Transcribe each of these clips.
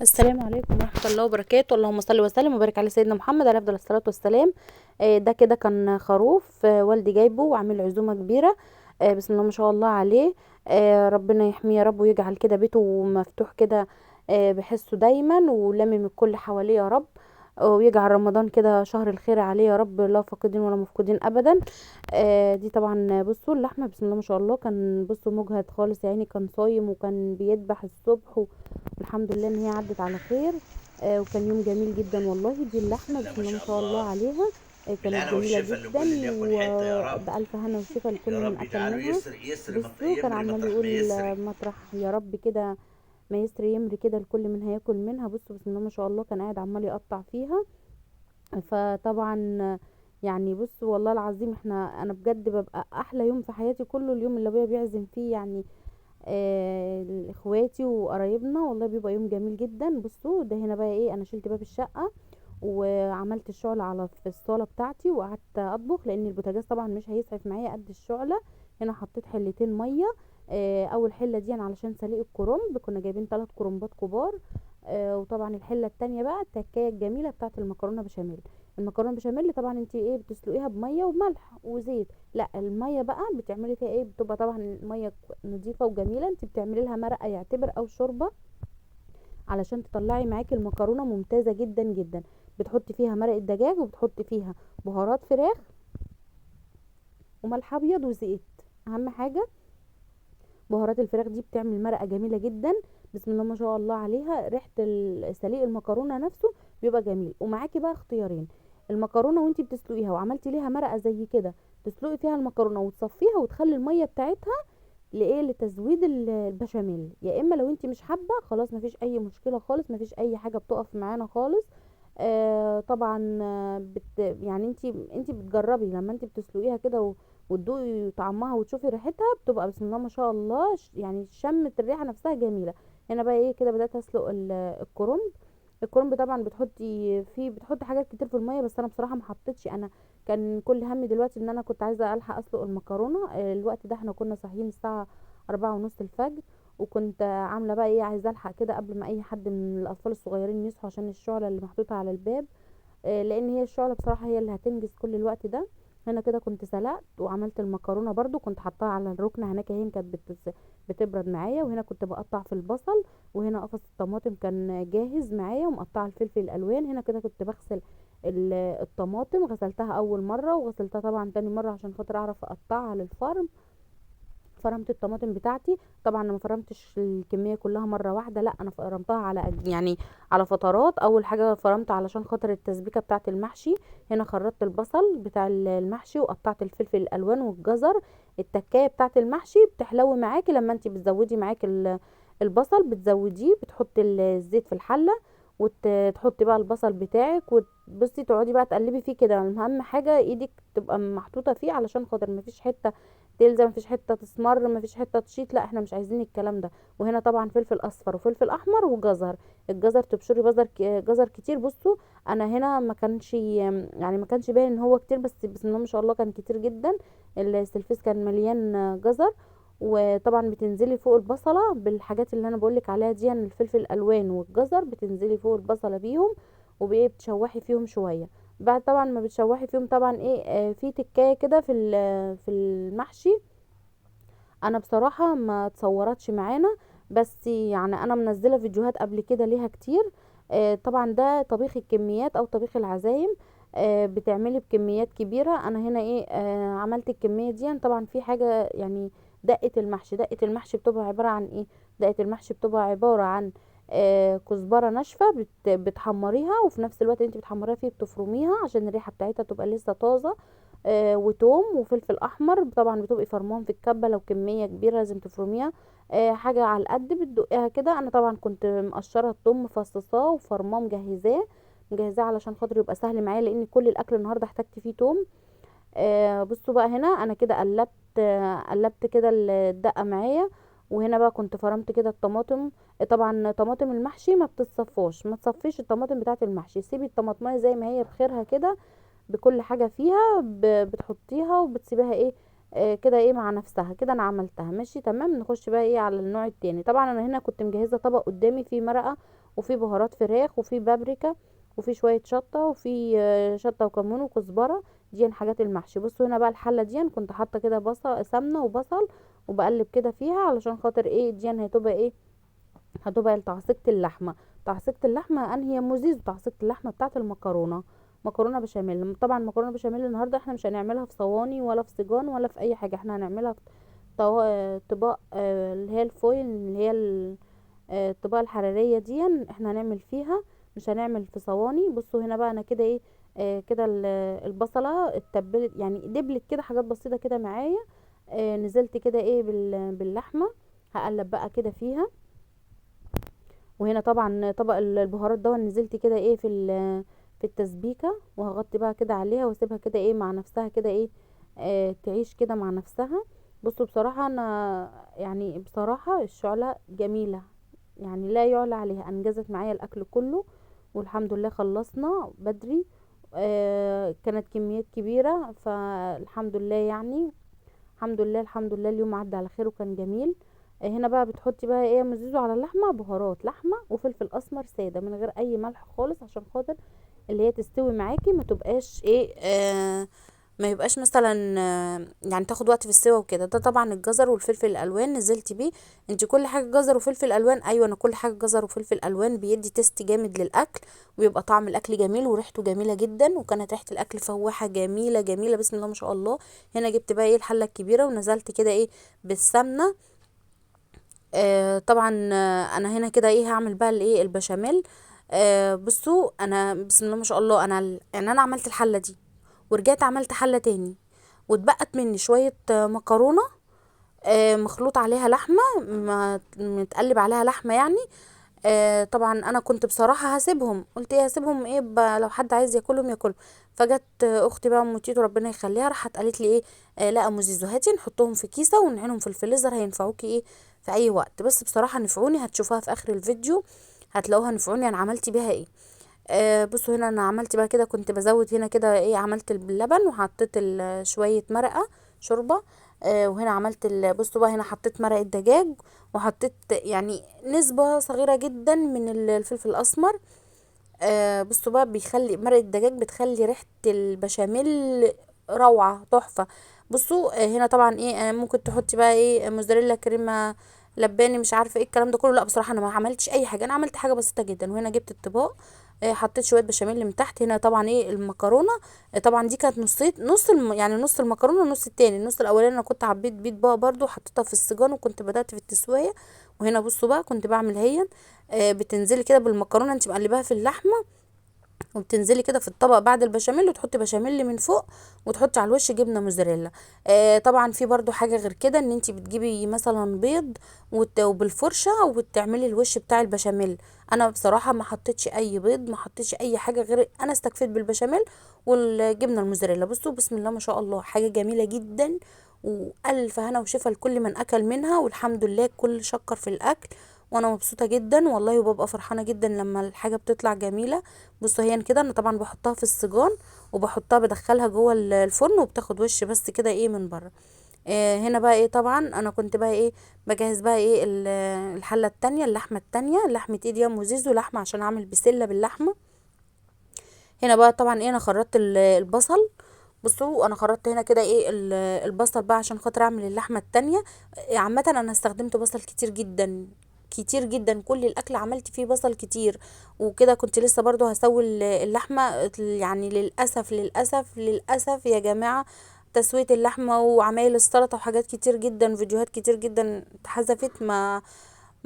السلام عليكم ورحمة الله وبركاته. اللهم صل وسلم وبارك على سيدنا محمد عليه افضل الصلاة والسلام. ده كده كان خروف، والدي جايبه وعامل عزومة كبيرة. بسم الله ما شاء الله عليه. ربنا يحميه يا رب ويجعل كده بيته مفتوح كده، بحسه دايما ولمم الكل حواليه يا رب. ويجعل رمضان كده شهر الخير عليه يا رب، لا فاقدين ولا مفقودين ابدا. دي طبعا بصوا اللحمة بسم الله ما شاء الله، كان بصوا مجهد خالص يعني، كان صايم وكان بيذبح الصبح. الحمد لله ان هي عدت على خير. وكان يوم جميل جدا والله. دي اللحمه لا بسم ما الله ما شاء شاء الله الله. عليها. كانت بالهنا جميله والشفا جدا لكل اللي ياكل حته يا رب. وبألف هنا وشفا لكل يا من رب اكل يجعله منها. يسر يسر بصوا كان يمري عمال مطرح ما يقول يسري. مطرح يا رب كده ما يسري يمري كده لكل من هياكل منها. بصوا بسم الله ما شاء الله كان قاعد عمال يقطع فيها. فطبعا يعني بصوا والله العظيم انا بجد ببقى احلى يوم في حياتي كله اليوم اللي ابويا بيعزم فيه يعني. اخواتي وقرايبنا والله بيبقى يوم جميل جدا. بصوا ده هنا بقى ايه، انا شلت باب الشقه وعملت الشعلة في الصالة بتاعتي وقعدت اطبخ لان البوتاجاز طبعا مش هيسعف معايا قد الشعلة. هنا حطيت حلتين مية. اول حلة دي أنا علشان سليق الكرنب، كنا جايبين 3 كرنبات كبار. وطبعا الحلة التانية بقى التكاية الجميلة بتاعت المكرونة بشاميل. المكرونة بشاميل طبعا انتي ايه بتسلقيها بمية وملح وزيت. لا المية بقى بتعملي فيها ايه، بتبقى طبعا المية نظيفة وجميلة، انتي بتعملي لها مرقة يعتبر او شوربة علشان تطلعي معاكي المكرونه ممتازه جدا جدا. بتحطي فيها مرقه دجاج وبتحطي فيها بهارات فراخ وملح ابيض وزيت. اهم حاجه بهارات الفراخ دي بتعمل مرقه جميله جدا. بسم الله ما شاء الله عليها. ريحه سليق المكرونه نفسه بيبقى جميل. ومعاكي بقى اختيارين، المكرونه وانتي بتسلقيها وعملتي ليها مرقه زي كده، تسلقي فيها المكرونه وتصفيها وتخلي الميه بتاعتها لايه لتزويد البشاميل. يا اما لو انت مش حابه خلاص مفيش اي مشكله خالص، مفيش اي حاجه بتقف معانا خالص. طبعا يعني انت بتجربي لما انت بتسلقيها كده وتدوقي طعمها وتشوفي ريحتها بتبقى بسم الله ما شاء الله، يعني شمت الريحه نفسها جميله. هنا بقى ايه كده بدات اسلق الكرنب. الكرنب طبعا بتحطي حاجات كتير في الميه، بس انا بصراحه ما حطيتش. انا كان كل همي دلوقتي ان انا كنت عايزه الحق اسلق المكرونه. الوقت ده احنا كنا صاحيين الساعه 4:30 الفجر، وكنت عامله بقى ايه عايزه الحق كده قبل ما اي حد من الاطفال الصغيرين يصحوا عشان الشعله اللي محطوطه على الباب. لان هي الشعله بصراحه هي اللي هتنجز كل الوقت ده. هنا كده كنت سلقت وعملت المكرونه برضو، كنت حطاها على الركنه هناك اهي كانت بتبرد معايا. وهنا كنت بقطع في البصل، وهنا قفص الطماطم كان جاهز معايا، ومقطعه الفلفل الالوان. هنا كده كنت بغسل الطماطم، غسلتها اول مره وغسلتها طبعا تاني مره عشان خاطر اعرف اقطعها للفرن. فرمت الطماطم بتاعتي. طبعا أنا ما فرمتش الكميه كلها مره واحده، لا انا فرمتها على يعني على فترات. اول حاجه فرمت علشان خاطر التسبيكه بتاعه المحشي. هنا خرطت البصل بتاع المحشي وقطعت الفلفل الالوان والجزر. التكايه بتاعه المحشي بتحلو معاكي لما انت بتزودي معاكي البصل، بتزوديه بتحطي الزيت في الحله وتحطي بقى البصل بتاعك وتبصي تقعدي بقى تقلبي فيه كده. اهم حاجه ايدك تبقى محطوطه فيه علشان خاطر مفيش حته تلزق، مفيش حته تسمر، مفيش حته تشيط، لا احنا مش عايزين الكلام ده. وهنا طبعا فلفل اصفر وفلفل احمر وجزر. الجزر تبشري جزر كتير. بصوا انا هنا ما كانش يعني ما كانش باين ان هو كتير، بس بسم الله ما شاء الله كان كتير جدا. السلفيس كان مليان جزر. وطبعا بتنزلي فوق البصله بالحاجات اللي انا بقولك عليها دي، يعني الفلفل الالوان والجزر بتنزلي فوق البصله بيهم وبايه بتشوحي فيهم شويه. بعد طبعا ما بتشوحي فيهم طبعا ايه في تكايه كده في المحشي. انا بصراحة ما تصورتش معانا، بس يعني انا منزلة فيديوهات قبل كده ليها كتير. طبعا ده طبيخ الكميات او طبيخ العزايم. بتعملي بكميات كبيرة. انا هنا ايه عملت الكمية دي. يعني طبعا في حاجة يعني دقة المحشي بتبقى عبارة عن ايه، دقة المحشي بتبقى عبارة عن كزبرة ناشفة بتحمريها، وفي نفس الوقت انت بتحمريها فيه بتفرميها عشان الريحة بتاعتها تبقى لسه طازة. وتوم وفلفل احمر طبعا بتبقي فرماهم في الكبه، لو كميه كبيره لازم تفرميها. حاجه على القد بتدقيها كده. انا طبعا كنت مقشره الثوم مفصصاه وفرماه مجهزاه علشان خاطر يبقى سهل معايا لان كل الاكل النهارده احتجت فيه توم. بصوا بقى هنا انا كده قلبت كده الدقه معايا. وهنا بقى كنت فرمت كده الطماطم. طبعا طماطم المحشي ما بتتصفاش، ما تصفيش الطماطم بتاعه المحشي، سيبي الطماطمايه زي ما هي بخيرها كده بكل حاجة فيها بتحطيها وبتسيبيها ايه كده ايه مع نفسها كده. انا عملتها ماشي تمام. نخش بقى ايه على النوع التاني. طبعا انا هنا كنت مجهزة طبق قدامي فيه مرقة وفي بهارات فراخ، وفي بابريكا، وفي شويه شطه، وفي شطه وكمون وكزبره. دي حاجات المحشي. بصوا هنا بقى الحله دي كنت حاطه كده بصل سمنه وبصل، وبقلب كده فيها علشان خاطر ايه دي هتبقى ايه، هتبقى تعصيجة اللحمة. تعصيجة اللحمة انهي موزيز، وتعصيجة اللحمة بتاعة المكرونة، مكرونة بشاميل. طبعا مكرونة بشاميل النهاردة احنا مش هنعملها في صواني ولا في صيجان ولا في اي حاجة، احنا هنعملها في طباق اللي هي الفويل، اللي هي الطباقة الحرارية دي احنا هنعمل فيها، مش هنعمل في صواني. بصوا هنا بقى انا كده ايه كده البصلة اتبلت يعني دبلت كده حاجات بسيطة كده معايا. نزلت كده ايه باللحمة، هقلب بقى كده فيها. وهنا طبعا طبق البهارات ده نزلت كده ايه في التسبيكه، وهغطي بقى كده عليها واسيبها كده ايه مع نفسها كده ايه تعيش كده مع نفسها. بصوا بصراحه انا يعني بصراحه الشعله جميله، يعني لا يعلى عليها، انجزت معايا الاكل كله والحمد لله خلصنا بدري. كانت كميات كبيره فالحمد لله يعني، الحمد لله الحمد لله اليوم عدى على خير وكان جميل. هنا بقى بتحطي بقى ايه مزيزو على اللحمه، بهارات لحمه وفلفل اسمر ساده من غير اي ملح خالص، عشان خاطر اللي هي تستوي معاكي ما تبقاش ايه ما يبقاش مثلا يعني تاخد وقت في السوا وكده. ده طبعا الجزر والفلفل الالوان نزلت بيه. انت كل حاجه جزر وفلفل الوان، ايوه انا كل حاجه جزر وفلفل الوان بيدي تيست جامد للاكل، ويبقى طعم الاكل جميل وريحته جميله جدا. وكانت ريحه الاكل فواحه جميله جميله بسم الله ما شاء الله. هنا جبت بقى ايه الحله الكبيره ونزلت كده ايه بالسمنه. طبعا انا هنا كده ايه هعمل بقى الايه البشاميل. بصوا انا بسم الله ما شاء الله انا يعني انا عملت الحله دي ورجعت عملت حله تاني، واتبقت مني شويه مكرونه مخلوط عليها لحمه، متقلب عليها لحمه يعني. طبعا انا كنت بصراحه هسيبهم، قلت ايه هسيبهم ايه لو حد عايز ياكلهم ياكلهم. فجت اختي بقى ام تيتو ربنا يخليها راحت قالت لي ايه لا ام زيزو هاتي نحطهم في كيسه ونعينهم في الفريزر هينفعوكي ايه في اي وقت. بس بصراحه نفعوني، هتشوفوها في اخر الفيديو هتلاقوها نفعوني انا عملت بيها ايه. بصوا هنا انا عملت بقى كده كنت بزود هنا كده ايه عملت اللبن وحطيت شويه مرقه شوربه. وهنا عملت بصوا بقى هنا حطيت مرقه دجاج، وحطيت يعني نسبه صغيره جدا من الفلفل الاسمر. بصوا بقى بيخلي مرقه الدجاج بتخلي ريحه البشاميل روعه تحفه. بصوا هنا طبعا ايه ممكن تحطي بقى ايه موزاريلا كريمه لباني مش عارفه ايه الكلام ده كله. لا بصراحه انا ما عملتش اي حاجه، انا عملت حاجه بسيطه جدا. وهنا جبت الطباق حطيت شويه بشاميل من تحت. هنا طبعا ايه المكرونه طبعا دي كانت نص يعني نص المكرونه والنص التاني، النص الاولاني انا كنت عبيت بيت بقى برضو حطيتها في السجان وكنت بدأت في التسويه. وهنا بصوا بقى كنت بعمل هي بتنزلي كده بالمكرونه انت مقلباها في اللحمه، وبتنزلي كده في الطبق بعد البشاميل وتحطي بشاميل من فوق، وتحطي على الوش جبنه موزاريلا. طبعا في برضو حاجه غير كده ان انت بتجيبي مثلا بيض وبالفرشه وتعملي الوش بتاع البشاميل. انا بصراحه ما حطيتش اي بيض، ما حطيتش اي حاجه غير انا استكفيت بالبشاميل والجبنه الموزاريلا. بصوا بسم الله ما شاء الله حاجه جميله جدا، والف هنا وشفا لكل من اكل منها، والحمد لله الكل شكر في الاكل. وانا مبسوطه جدا والله، وببقى فرحانه جدا لما الحاجه بتطلع جميله. بصوا هي كده انا طبعا بحطها في السجان وبحطها بدخلها جوه الفرن وبتاخد وش بس كده ايه من بره. هنا بقى ايه طبعا انا كنت بقى ايه بجهز بقى ايه الحله التانية اللحمه التانية لحمه ايدي يا مزيز ولحمه عشان اعمل بسله باللحمه. هنا بقى طبعا ايه انا خرطت البصل. بصوا انا خرطت هنا كده ايه البصل بقى عشان خاطر اعمل اللحمه التانية. عامه انا استخدمت بصل كتير جدا كتير جدا، كل الاكل عملت فيه بصل كتير. وكده كنت لسه برضو هسوي اللحمه يعني للاسف للاسف للاسف يا جماعه تسويه اللحمه وعمايل السلطه وحاجات كتير جدا فيديوهات كتير جدا اتحذفت ما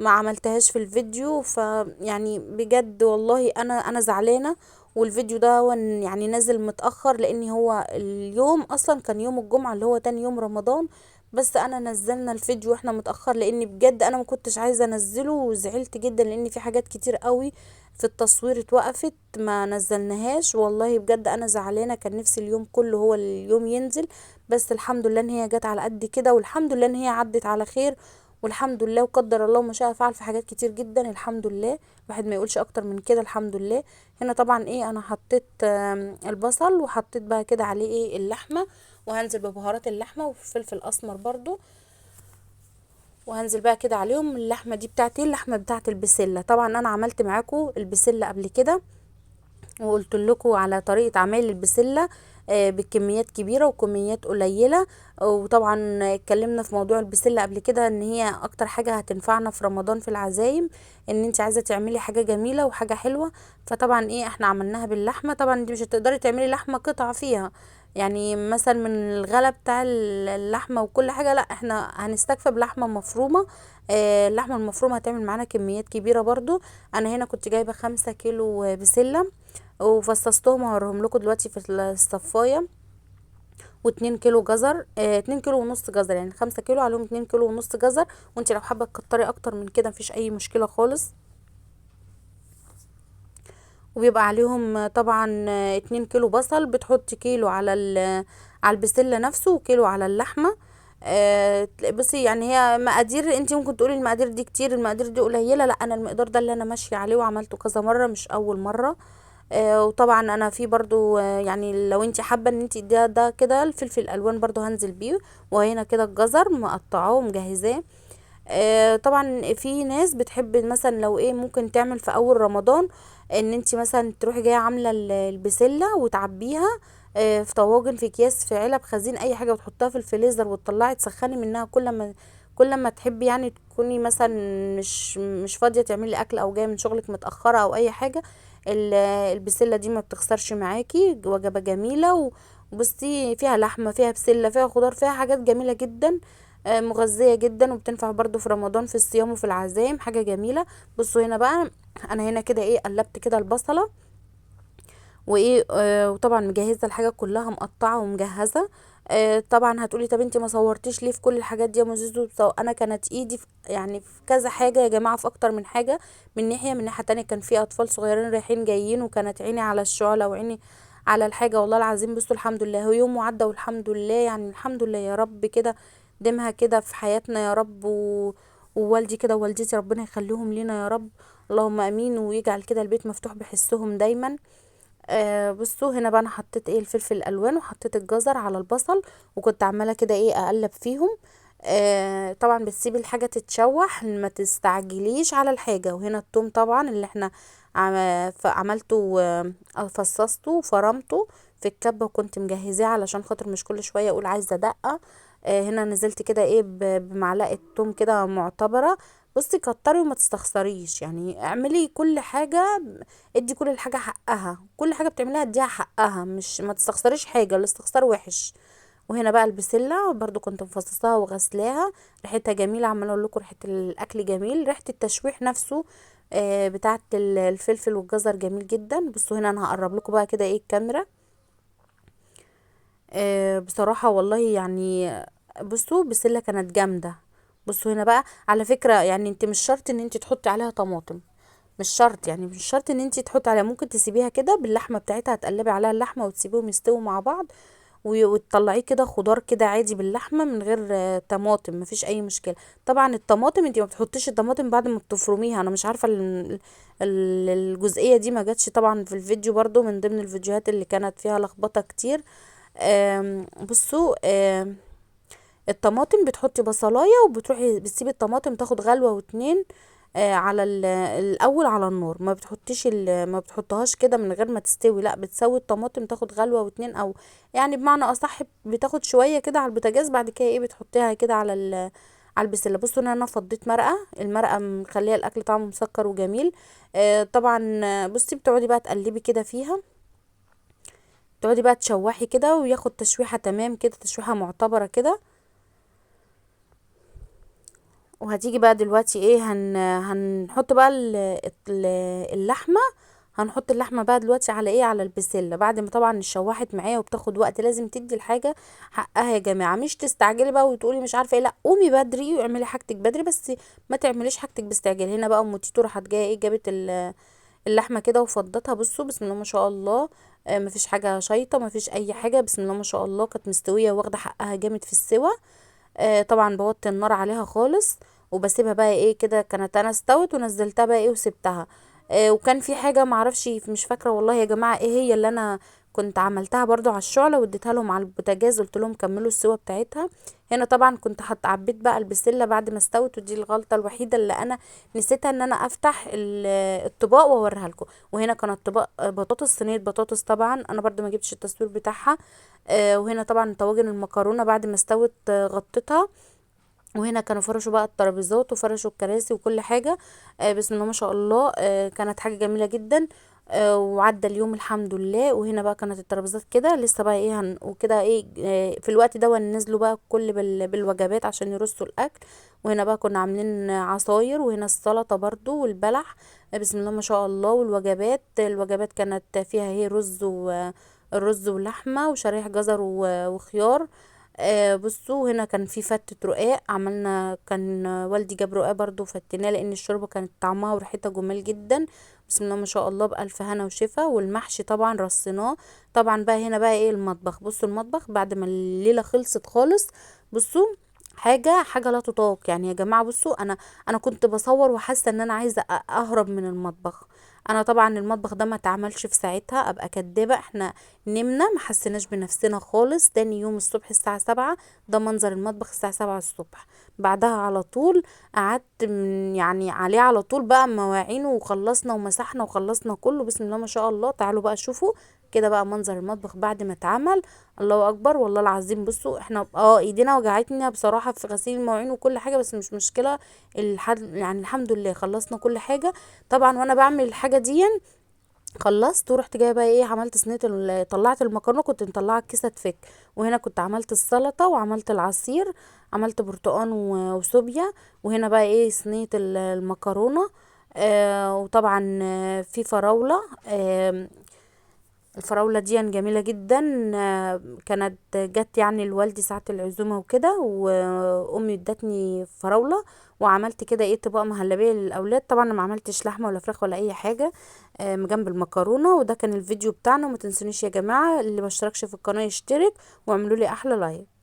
عملتهاش في الفيديو. فيعني بجد والله انا زعلانه. والفيديو ده هو يعني نازل متأخر لان هو اليوم اصلا كان يوم الجمعة اللي هو تاني يوم رمضان، بس انا نزلنا الفيديو واحنا متأخر لان بجد انا ما كنتش عايزة انزله وزعلت جدا لان في حاجات كتير قوي في التصوير اتوقفت ما نزلناهاش. والله بجد انا زعلانة، كان نفسي اليوم كله هو اليوم ينزل، بس الحمد لله ان هي جت على قد كده، والحمد لله ان هي عدت على خير، والحمد لله وقدر الله ما شاء فعل في حاجات كتير جدا الحمد لله. الواحد ما يقولش اكتر من كده الحمد لله. هنا طبعا ايه انا حطيت البصل وحطيت بقى كده عليه ايه اللحمه، وهنزل ببهارات اللحمه وفلفل اسمر برضو. وهنزل بقى كده عليهم اللحمه دي بتاعتي، اللحمه بتاعت البسله. طبعا انا عملت معاكم البسله قبل كده، وقلت لكم على طريقة عمل البسلة بكميات كبيرة وكميات قليلة. وطبعا اتكلمنا في موضوع البسلة قبل كده، ان هي اكتر حاجة هتنفعنا في رمضان في العزايم، ان انت عايزة تعملي حاجة جميلة وحاجة حلوة. فطبعا احنا عملناها باللحمة. طبعا انت مش هتقدري تعملي لحمة قطع فيها، يعني مثلا من الغلا بتاع اللحمة وكل حاجة، لا احنا هنستكفى بلحمة مفرومة. اللحمة المفرومة هتعمل معانا كميات كبيرة برضو. انا هنا كنت جايبة 5 كيلو بسلة، وفصصتهم هوريهم لكم دلوقتي في الصفايه. و2 كيلو جزر، 2 كيلو ونص جزر، يعني 5 كيلو عليهم 2 كيلو ونص جزر. وانت لو حابه تكتري اكتر من كده مفيش اي مشكله خالص. وبيبقى عليهم طبعا 2 كيلو بصل، بتحطي كيلو على على البسله نفسه وكيلو على اللحمه. بصي يعني هي مقادير، انت ممكن تقولي المقادير دي كتير المقادير دي قليله، لا انا المقدار ده اللي انا ماشيه عليه وعملته كذا مره مش اول مره. وطبعا انا في برضو يعني لو انت حابه ان انت ده كده الفلفل الالوان برضو هنزل بيه. وهنا كده الجزر مقطعاه ومجهزاه. طبعا في ناس بتحب مثلا لو ممكن تعمل في اول رمضان، ان انت مثلا تروحي جايه عامله البسله وتعبيها في طواجن، في اكياس، في علب، خزين، اي حاجه، وتحطها في الفريزر وتطلعي تسخني منها كل ما تحبي، يعني تكوني مثلا مش فاضيه تعملي اكل او جايه من شغلك متاخره او اي حاجه. البسله دي ما بتخسرش معاكي، وجبه جميله. وبصي فيها لحمه، فيها بسله، فيها خضار، فيها حاجات جميله جدا، مغذية جدا، وبتنفع برضو في رمضان في الصيام وفي العزايم، حاجة جميلة. بصوا هنا بقى، انا هنا كده قلبت كده البصلة، وطبعا مجهزة الحاجة كلها، مقطعة ومجهزة. طبعا هتقولي طب انتي ما صورتيش ليه في كل الحاجات دي يا مزيزو؟ انا كانت ايدي يعني في كذا حاجة يا جماعة، في اكتر من حاجة. من ناحية تانية كان في اطفال صغيرين رايحين جايين، وكانت عيني على الشعلة وعيني على الحاجة، والله العظيم. بصوا الحمد لله، هو يوم وعدى والحمد لله، يعني الحمد لله يا رب كده ديمها كده في حياتنا يا رب. ووالدي كده ووالدتي ربنا يخليهم لينا يا رب، اللهم امين، ويجعل كده البيت مفتوح بحسهم دايما. بصوا هنا بقى انا حطيت الفلفل الالوان، وحطيت الجزر على البصل، وكنت عماله كده اقلب فيهم. طبعا بتسيبي الحاجه تتشوح، ما تستعجليش على الحاجه. وهنا التوم طبعا اللي احنا عملته، فصصته وفرمته في الكبه، وكنت مجهزاه علشان خاطر مش كل شويه اقول عايزه دقه. هنا نزلت كده بمعلقه توم كده معتبره. بصي كتري وما تستخسريش، يعني اعملي كل حاجه، ادي كل حاجة حقها، كل حاجة بتعملها اديها حقها، مش ما تستخسريش حاجة، الاستخسار وحش. وهنا بقى البسلة برضو كنت مفصصاها وغسلاها، ريحتها جميلة، عمالة اقول لكم ريحة الاكل جميل، ريحة التشويح نفسه بتاعة الفلفل والجزر جميل جدا. بصوا هنا انا هقرب لكم بقى كده الكاميرا. بصراحة والله يعني، بصوا بسلة كانت جامدة. بصوا هنا بقى على فكرة، يعني انت مش شرط ان انت تحطي عليها طماطم، مش شرط، يعني مش شرط ان انتي تحطي عليها، ممكن تسيبيها كده باللحمه بتاعتها، تقلبي عليها اللحمه وتسيبيهم يستووا مع بعض، وتطلعيه كده خضار كده عادي باللحمه من غير طماطم، مفيش اي مشكله. طبعا الطماطم انتي ما بتحطيش الطماطم بعد ما بتفرميها، انا مش عارفه الجزئيه دي ما جاتش طبعا في الفيديو، برضو من ضمن الفيديوهات اللي كانت فيها لخبطه كتير. بصوا الطماطم بتحطي بصلايه، وبتروحي بتسيبي الطماطم تاخد غلوه واتنين على الاول على النار، ما بتحطيش ما بتحطهاش كده من غير ما تستوي، لا بتسوي الطماطم تاخد غلوه واتنين، او يعني بمعنى اصح بتاخد شويه كده على البوتاجاز، بعد كده بتحطيها كده على على البسله. بصوا انا فضيت مرقه، المرقه مخليه الاكل طعمه مسكر وجميل. طبعا بصي بتقعدي بقى تقلبي كده فيها، تقعدي بقى تشوحي كده، وياخد تشويحه تمام كده، تشويحه معتبره كده. وهتيجي بقى دلوقتي هنحط بقى اللحمة، هنحط اللحمة بقى دلوقتي على على البسلة، بعد ما طبعا اتشوحت معايا، وبتاخد وقت، لازم تدي الحاجة حقها يا جماعة، مش تستعجلي بقى وتقولي مش عارفة لا قومي بدري واعملي حاجتك بدري، بس ما تعمليش حاجتك باستعجال. هنا بقى ام تيتو راحت جايه جابت اللحمة كده وفضتها. بصوا بسم الله ما شاء الله، مفيش حاجة شايطة، مفيش اي حاجة، بسم الله ما شاء الله، كانت مستوية واخدة حقها جامد في السوا. طبعا بوطي النار عليها خالص، وبسيبها بقى كده، كانت انا استوت ونزلتها بقى وسبتها. وكان في حاجه معرفش، مش فاكره والله يا جماعه ايه هي اللي انا كنت عملتها برضو على الشعلة واديتها لهم على البوتاجاز، قلت لهم كملوا السوا بتاعتها. هنا طبعا كنت عبيت بقى البسله بعد ما استوت، ودي الغلطه الوحيده اللي انا نسيتها، ان انا افتح الطباق واوريها لكم. وهنا كانت طبق بطاطس، صينيه بطاطس طبعا، انا برضو ما جبتش التصوير بتاعها. وهنا طبعا طواجن المكرونه بعد ما استوت غطيتها. وهنا كانوا فرشوا بقى الترابيزات وفرشوا الكراسي وكل حاجة. بسم الله ما شاء الله، كانت حاجة جميلة جدا. وعدى اليوم الحمد لله. وهنا بقى كانت الترابيزات كده لسه بقى ايه وكده ايه، في الوقت ده نزلوا بقى كل بالوجبات عشان يرصوا الاكل. وهنا بقى كنا عاملين عصاير، وهنا السلطة برضو والبلح. بسم الله ما شاء الله. الوجبات كانت فيها هي الرز ولحمة وشرايح جزر وخيار. بصوا هنا كان في فتة رقاق عملنا، كان والدي جاب رقاق برضو فتناه، لان الشوربة كانت طعمها وريحتها جمال جدا. بسم الله ما شاء الله، بألف هنا وشفا. والمحشي طبعا رصيناه. طبعا بقى هنا بقى ايه المطبخ، بصوا المطبخ بعد ما الليلة خلصت خالص. بصوا حاجة لا تطاق يعني يا جماعة. بصوا انا كنت بصور وحاسة ان انا عايزة اهرب من المطبخ. انا طبعا المطبخ ده ما اتعملش في ساعتها، ابقى كدابة. احنا نمنا ما حسيناش بنفسنا خالص. تاني يوم الصبح الساعة 7، ده منظر المطبخ الساعة 7 الصبح. بعدها على طول قعدت يعني عليه على طول بقى مواعينه، وخلصنا ومسحنا وخلصنا كله. بسم الله ما شاء الله. تعالوا بقى شوفوا كده بقى منظر المطبخ بعد ما اتعمل. الله اكبر والله العظيم. بصوا احنا ايدينا وجعتنا بصراحة في غسيل المواعين وكل حاجة، بس مش مشكلة. يعني الحمد لله خلصنا كل حاجة. طبعا وانا بعمل الحاجة دي خلصت، ورحت جايه بقى ايه، عملت صينيه طلعت المكرونه، كنت مطلعه الكيسه تفك. وهنا كنت عملت السلطه وعملت العصير، عملت برتقان وصوبيا. وهنا بقى ايه صينيه المكرونه. وطبعا في فراوله. الفراولة دي جميلة جدا. كانت جت يعني لوالدي ساعة العزومة وكده، وأمي ادتني فراولة. وعملت كده ايه طبق مهلبية للأولاد. طبعا أنا ما عملتش لحمة ولا فراخ ولا أي حاجة، جنب المكرونة. وده كان الفيديو بتاعنا. وما تنسونيش يا جماعة اللي ما اشتركش في القناة يشترك، واعملوا لي أحلى لايك.